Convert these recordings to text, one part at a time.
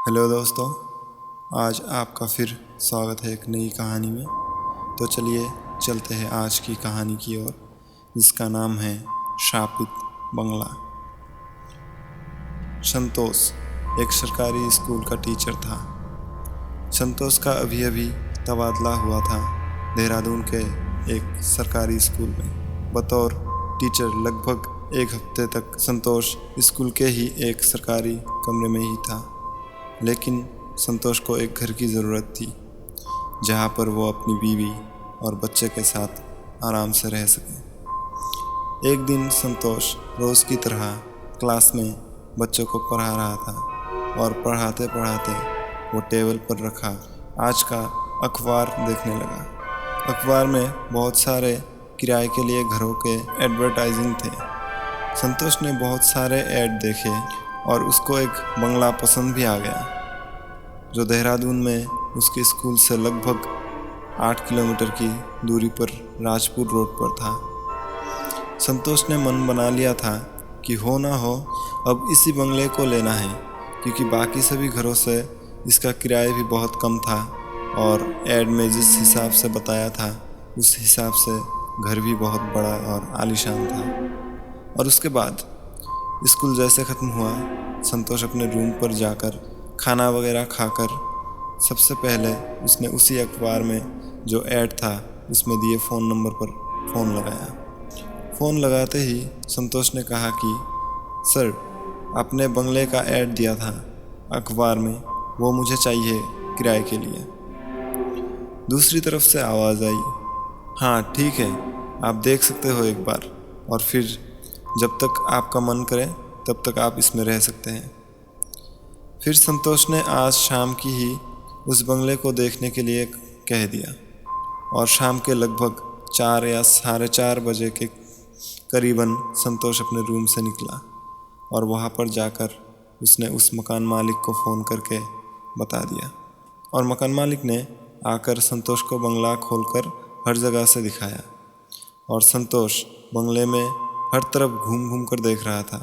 Hello दोस्तों, आज आपका फिर स्वागत है एक नई कहानी में। तो चलिए चलते हैं आज की कहानी की ओर, जिसका नाम है शापित बंगला। संतोष एक सरकारी स्कूल का टीचर था। संतोष का अभी अभी तबादला हुआ था देहरादून के एक सरकारी स्कूल में। बतौर टीचर लगभग एक हफ्ते तक संतोष स्कूल के ही एक सरकारी कमरे में ही था। लेकिन संतोष को एक घर की ज़रूरत थी, जहाँ पर वो अपनी बीवी और बच्चे के साथ आराम से रह सके। एक दिन संतोष रोज़ की तरह क्लास में बच्चों को पढ़ा रहा था और पढ़ाते पढ़ाते वो टेबल पर रखा आज का अखबार देखने लगा। अखबार में बहुत सारे किराए के लिए घरों के एडवर्टाइजिंग थे। संतोष ने बहुत सारे ऐड देखे और उसको एक बंगला पसंद भी आ गया, जो देहरादून में उसके स्कूल से लगभग 8 किलोमीटर की दूरी पर राजपुर रोड पर था। संतोष ने मन बना लिया था कि हो ना हो अब इसी बंगले को लेना है, क्योंकि बाकी सभी घरों से इसका किराया भी बहुत कम था और ऐड में जिस हिसाब से बताया था उस हिसाब से घर भी बहुत बड़ा और आलीशान था। और उसके बाद स्कूल जैसे ख़त्म हुआ, संतोष अपने रूम पर जाकर खाना वगैरह खाकर सबसे पहले उसने उसी अखबार में जो ऐड था उसमें दिए फ़ोन नंबर पर फ़ोन लगाया। फ़ोन लगाते ही संतोष ने कहा कि सर, आपने बंगले का ऐड दिया था अखबार में, वो मुझे चाहिए किराए के लिए। दूसरी तरफ से आवाज़ आई, हाँ ठीक है, आप देख सकते हो एक बार, और फिर जब तक आपका मन करे तब तक आप इसमें रह सकते हैं। फिर संतोष ने आज शाम की ही उस बंगले को देखने के लिए कह दिया और शाम के लगभग 4 या 4:30 बजे के करीबन संतोष अपने रूम से निकला और वहाँ पर जाकर उसने उस मकान मालिक को फ़ोन करके बता दिया और मकान मालिक ने आकर संतोष को बंगला खोलकर हर जगह से दिखाया। और संतोष बंगले में हर तरफ घूम घूम कर देख रहा था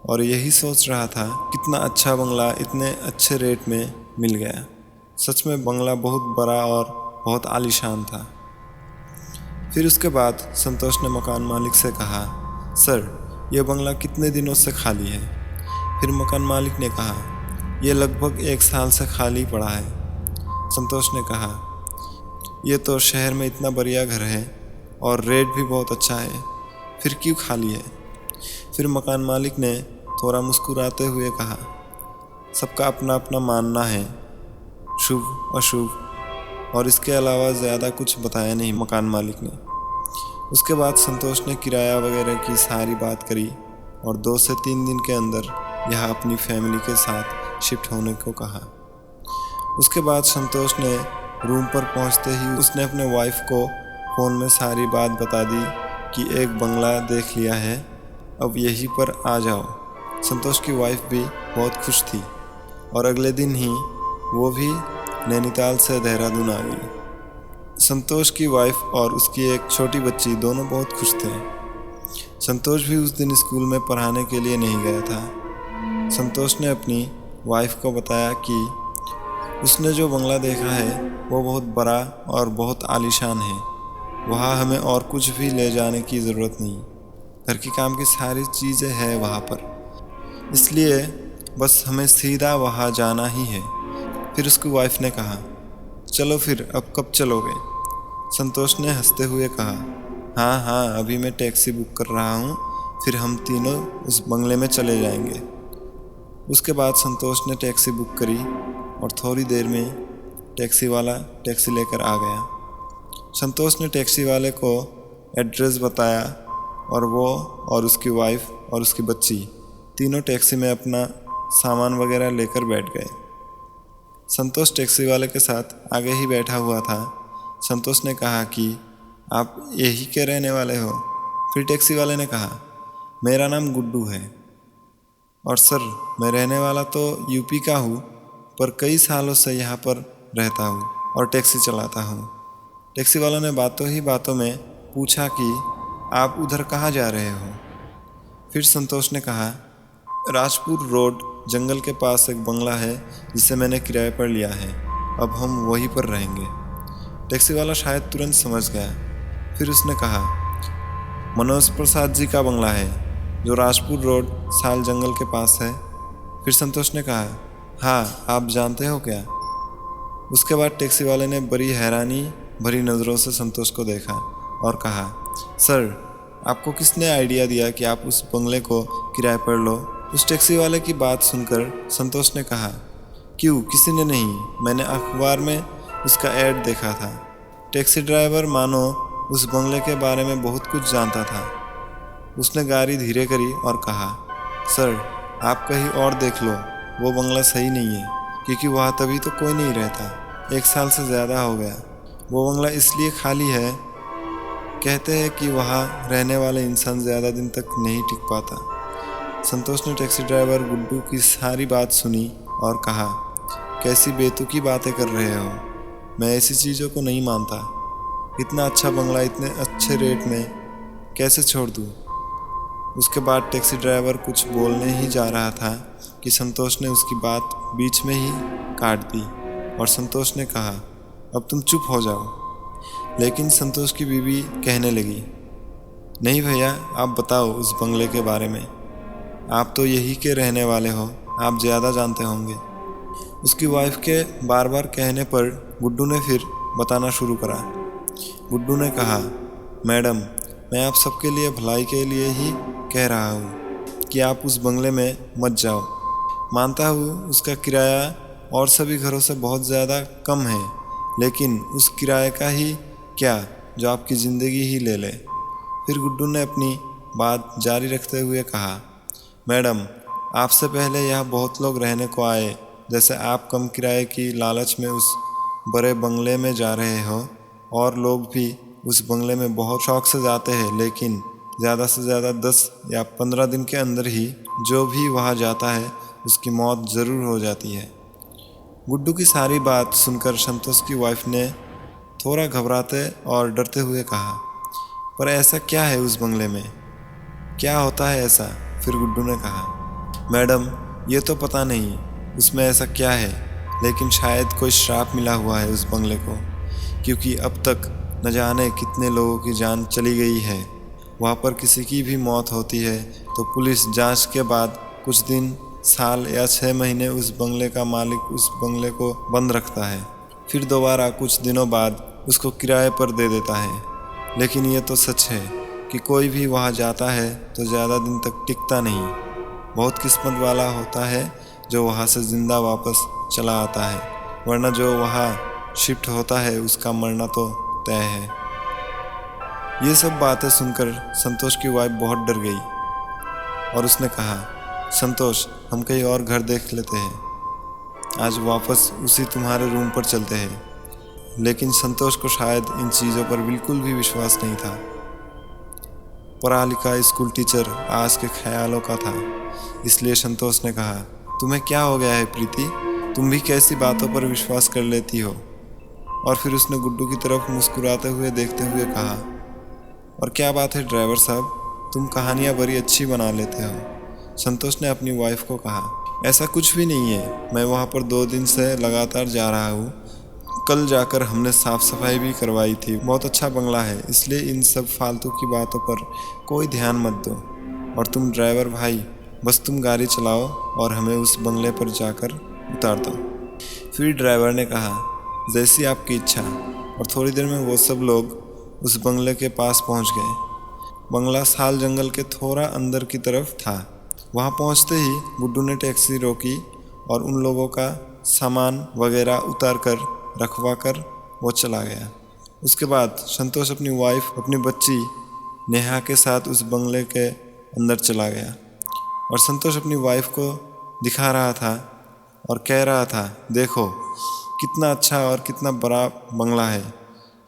और यही सोच रहा था कितना अच्छा बंगला इतने अच्छे रेट में मिल गया। सच में बंगला बहुत बड़ा और बहुत आलीशान था। फिर उसके बाद संतोष ने मकान मालिक से कहा, सर, यह बंगला कितने दिनों से खाली है? फिर मकान मालिक ने कहा, यह लगभग 1 साल से खाली पड़ा है। संतोष ने कहा, यह तो शहर में इतना बढ़िया घर है और रेट भी बहुत अच्छा है, फिर क्यों खाली है? फिर मकान मालिक ने थोड़ा मुस्कुराते हुए कहा, सबका अपना अपना मानना है, शुभ अशुभ, और इसके अलावा ज़्यादा कुछ बताया नहीं मकान मालिक ने। उसके बाद संतोष ने किराया वगैरह की सारी बात करी और 2 से 3 दिन के अंदर यह अपनी फैमिली के साथ शिफ्ट होने को कहा। उसके बाद संतोष ने रूम पर पहुंचते ही उसने अपने वाइफ को फ़ोन में सारी बात बता दी कि एक बंगला देख लिया है, अब यहीं पर आ जाओ। संतोष की वाइफ भी बहुत खुश थी और अगले दिन ही वो भी नैनीताल से देहरादून आ गई। संतोष की वाइफ और उसकी एक छोटी बच्ची दोनों बहुत खुश थे। संतोष भी उस दिन स्कूल में पढ़ाने के लिए नहीं गया था। संतोष ने अपनी वाइफ को बताया कि उसने जो बंगला देखा है वो बहुत बड़ा और बहुत आलीशान है, वहाँ हमें और कुछ भी ले जाने की ज़रूरत नहीं, घर की काम की सारी चीज़ें हैं वहाँ पर, इसलिए बस हमें सीधा वहाँ जाना ही है। फिर उसकी वाइफ ने कहा, चलो फिर अब कब चलोगे? संतोष ने हंसते हुए कहा, हाँ हाँ, अभी मैं टैक्सी बुक कर रहा हूँ, फिर हम तीनों उस बंगले में चले जाएंगे। उसके बाद संतोष ने टैक्सी बुक करी और थोड़ी देर में टैक्सी वाला टैक्सी लेकर आ गया। संतोष ने टैक्सी वाले को एड्रेस बताया और वो और उसकी वाइफ और उसकी बच्ची तीनों टैक्सी में अपना सामान वगैरह लेकर बैठ गए। संतोष टैक्सी वाले के साथ आगे ही बैठा हुआ था। संतोष ने कहा कि आप यही के रहने वाले हो? फिर टैक्सी वाले ने कहा, मेरा नाम गुड्डू है और सर, मैं रहने वाला तो यूपी का हूँ, पर कई सालों से यहाँ पर रहता हूँ और टैक्सी चलाता हूँ। टैक्सी वालों ने बातों ही बातों में पूछा कि आप उधर कहाँ जा रहे हो? फिर संतोष ने कहा, राजपुर रोड जंगल के पास एक बंगला है जिसे मैंने किराए पर लिया है। अब हम वहीं पर रहेंगे। टैक्सी वाला शायद तुरंत समझ गया। फिर उसने कहा, मनोज प्रसाद जी का बंगला है जो राजपुर रोड साल जंगल के पास है। फिर संतोष ने कहा, हाँ, आप जानते हो क्या? उसके बाद टैक्सी वाले ने बड़ी हैरानी भरी नज़रों से संतोष को देखा और कहा, सर, आपको किसने आइडिया दिया कि आप उस बंगले को किराए पर लो? उस टैक्सी वाले की बात सुनकर संतोष ने कहा, क्यों, किसी ने नहीं, मैंने अखबार में उसका ऐड देखा था। टैक्सी ड्राइवर मानो उस बंगले के बारे में बहुत कुछ जानता था। उसने गाड़ी धीरे करी और कहा, सर, आप कहीं और देख लो, वो बंगला सही नहीं है, क्योंकि वहाँ तभी तो कोई नहीं रहता। 1 साल से ज़्यादा हो गया। वो बंगला इसलिए खाली है, कहते हैं कि वहाँ रहने वाले इंसान ज़्यादा दिन तक नहीं टिक पाता। संतोष ने टैक्सी ड्राइवर गुड्डू की सारी बात सुनी और कहा, कैसी बेतुकी बातें कर रहे हो, मैं ऐसी चीज़ों को नहीं मानता। इतना अच्छा बंगला इतने अच्छे रेट में कैसे छोड़ दूँ? उसके बाद टैक्सी ड्राइवर कुछ बोलने ही जा रहा था कि संतोष ने उसकी बात बीच में ही काट दी और संतोष ने कहा, अब तुम चुप हो जाओ। लेकिन संतोष की बीवी कहने लगी, नहीं भैया, आप बताओ उस बंगले के बारे में, आप तो यही के रहने वाले हो, आप ज़्यादा जानते होंगे। उसकी वाइफ के बार बार कहने पर गुड्डू ने फिर बताना शुरू करा। गुड्डू ने कहा, मैडम, मैं आप सबके लिए भलाई के लिए ही कह रहा हूँ कि आप उस बंगले में मत जाओ। मानता हूँ उसका किराया और सभी घरों से बहुत ज़्यादा कम है, लेकिन उस किराए का ही क्या जो आपकी ज़िंदगी ही ले ले। फिर गुड्डू ने अपनी बात जारी रखते हुए कहा, मैडम, आपसे पहले यहाँ बहुत लोग रहने को आए। जैसे आप कम किराए की लालच में उस बड़े बंगले में जा रहे हो, और लोग भी उस बंगले में बहुत शौक से जाते हैं, लेकिन ज़्यादा से ज़्यादा 10 या 15 दिन के अंदर ही जो भी वहाँ जाता है उसकी मौत ज़रूर हो जाती है। गुड्डू की सारी बात सुनकर संतोष की वाइफ ने थोड़ा घबराते और डरते हुए कहा, पर ऐसा क्या है उस बंगले में, क्या होता है ऐसा? फिर गुड्डू ने कहा, मैडम, ये तो पता नहीं उसमें ऐसा क्या है, लेकिन शायद कोई श्राप मिला हुआ है उस बंगले को, क्योंकि अब तक न जाने कितने लोगों की जान चली गई है। वहाँ पर किसी की भी मौत होती है तो पुलिस जांच के बाद कुछ दिन, साल या 6 महीने उस बंगले का मालिक उस बंगले को बंद रखता है, फिर दोबारा कुछ दिनों बाद उसको किराए पर दे देता है। लेकिन ये तो सच है कि कोई भी वहाँ जाता है तो ज़्यादा दिन तक टिकता नहीं। बहुत किस्मत वाला होता है जो वहाँ से ज़िंदा वापस चला आता है, वरना जो वहाँ शिफ्ट होता है उसका मरना तो तय है। ये सब बातें सुनकर संतोष की वाइफ बहुत डर गई और उसने कहा, संतोष, हम कहीं और घर देख लेते हैं, आज वापस उसी तुम्हारे रूम पर चलते हैं। लेकिन संतोष को शायद इन चीज़ों पर बिल्कुल भी विश्वास नहीं था। पढ़ा लिखा स्कूल टीचर आज के ख्यालों का था, इसलिए संतोष ने कहा, तुम्हें क्या हो गया है प्रीति, तुम भी कैसी बातों पर विश्वास कर लेती हो? और फिर उसने गुड्डू की तरफ मुस्कुराते हुए देखते हुए कहा, और क्या बात है ड्राइवर साहब, तुम कहानियाँ बड़ी अच्छी बना लेते हो। संतोष ने अपनी वाइफ को कहा, ऐसा कुछ भी नहीं है, मैं वहाँ पर 2 दिन से लगातार जा रहा हूँ। कल जाकर हमने साफ़ सफाई भी करवाई थी, बहुत अच्छा बंगला है, इसलिए इन सब फालतू की बातों पर कोई ध्यान मत दो। और तुम ड्राइवर भाई, बस तुम गाड़ी चलाओ और हमें उस बंगले पर जाकर उतार दो। फिर ड्राइवर ने कहा, जैसी आपकी इच्छा। और थोड़ी देर में वो सब लोग उस बंगले के पास पहुंच गए। बंगला साल जंगल के थोड़ा अंदर की तरफ था। वहां पहुंचते ही गुड्डू ने टैक्सी रोकी और उन लोगों का सामान वगैरह उतार कर रखवा कर वो चला गया। उसके बाद संतोष अपनी वाइफ, अपनी बच्ची नेहा के साथ उस बंगले के अंदर चला गया और संतोष अपनी वाइफ को दिखा रहा था और कह रहा था, देखो कितना अच्छा और कितना बड़ा बंगला है,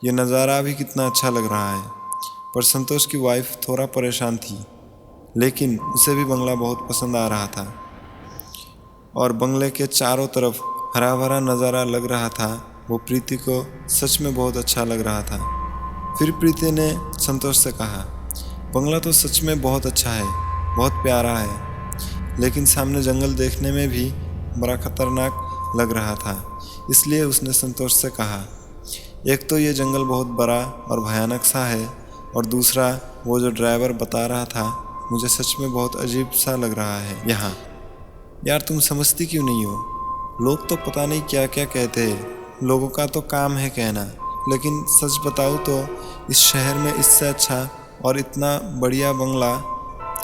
ये नज़ारा भी कितना अच्छा लग रहा है। पर संतोष की वाइफ थोड़ा परेशान थी, लेकिन उसे भी बंगला बहुत पसंद आ रहा था और बंगले के चारों तरफ हरा भरा नज़ारा लग रहा था। वो प्रीति को सच में बहुत अच्छा लग रहा था। फिर प्रीति ने संतोष से कहा, बंगला तो सच में बहुत अच्छा है, बहुत प्यारा है, लेकिन सामने जंगल देखने में भी बड़ा खतरनाक लग रहा था। इसलिए उसने संतोष से कहा, एक तो ये जंगल बहुत बड़ा और भयानक सा है, और दूसरा वो जो ड्राइवर बता रहा था मुझे सच में बहुत अजीब सा लग रहा है यहाँ। यार तुम समझती क्यों नहीं हो? लोग तो पता नहीं क्या क्या कहते हैं, लोगों का तो काम है कहना, लेकिन सच बताऊँ तो इस शहर में इससे अच्छा और इतना बढ़िया बंगला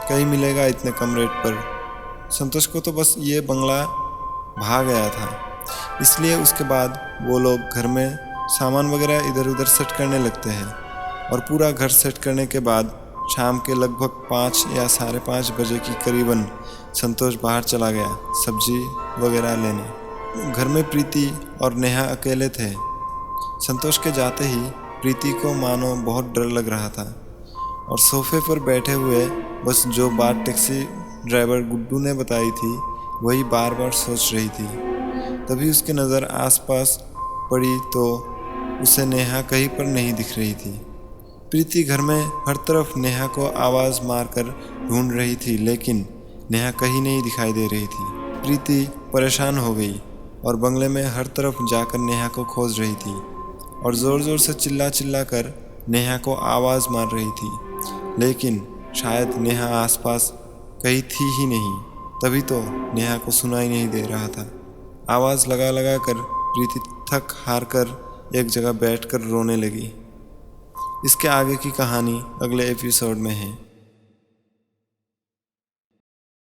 कहीं मिलेगा इतने कम रेट पर। संतोष को तो बस ये बंगला भा गया था, इसलिए उसके बाद वो लोग घर में सामान वगैरह इधर उधर सेट करने लगते हैं, और पूरा घर सेट करने के बाद शाम के लगभग 5 या 5:30 बजे की करीबन संतोष बाहर चला गया सब्जी वगैरह लेने। घर में प्रीति और नेहा अकेले थे। संतोष के जाते ही प्रीति को मानो बहुत डर लग रहा था, और सोफे पर बैठे हुए बस जो बात टैक्सी ड्राइवर गुड्डू ने बताई थी वही बार बार सोच रही थी। तभी उसकी नज़र आसपास पड़ी तो उसे नेहा कहीं पर नहीं दिख रही थी। प्रीति घर में हर तरफ नेहा को आवाज़ मारकर ढूंढ रही थी, लेकिन नेहा कहीं नहीं दिखाई दे रही थी। प्रीति परेशान हो गई और बंगले में हर तरफ जाकर नेहा को खोज रही थी, और ज़ोर ज़ोर से चिल्ला चिल्ला कर नेहा को आवाज़ मार रही थी, लेकिन शायद नेहा आसपास कहीं थी ही नहीं, तभी तो नेहा को सुनाई नहीं दे रहा था। आवाज़ लगा लगा कर प्रीति थक हार कर एक जगह बैठकर रोने लगी। इसके आगे की कहानी अगले एपिसोड में है।